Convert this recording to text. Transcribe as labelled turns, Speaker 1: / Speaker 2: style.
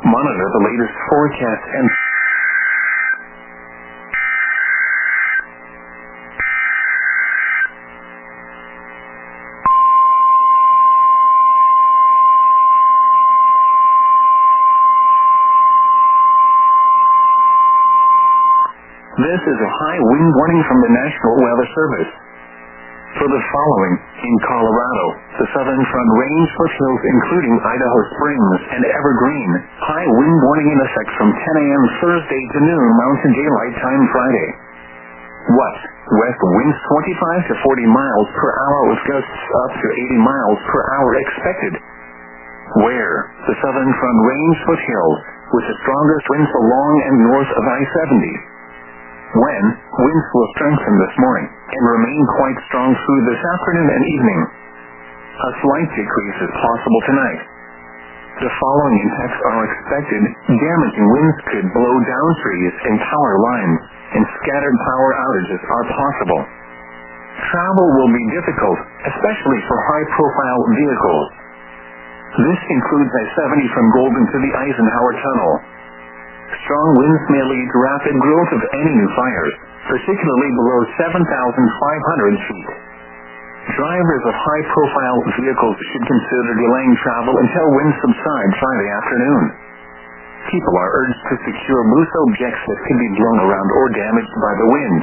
Speaker 1: Monitor the latest forecast and this is a high wind warning from the National Weather Service. For the following, in Colorado, the Southern Front Range foothills including Idaho Springs and Evergreen, high wind warning in effect from 10 a.m. Thursday to noon Mountain Daylight Time Friday. West winds 25 to 40 miles per hour with gusts up to 80 miles per hour expected. Where? The Southern Front Range foothills, with the strongest winds along and north of I-70. When? Winds will strengthen this morning, and remain quite strong through this afternoon and evening. A slight decrease is possible tonight. The following impacts are expected. Damaging winds could blow down trees and power lines, and scattered power outages are possible. Travel will be difficult, especially for high-profile vehicles. This includes I-70 from Golden to the Eisenhower Tunnel. Strong winds may lead to rapid growth of any new fires, particularly below 7,500 feet. Drivers of high-profile vehicles should consider delaying travel until winds subside Friday afternoon. People are urged to secure loose objects that could be blown around or damaged by the wind.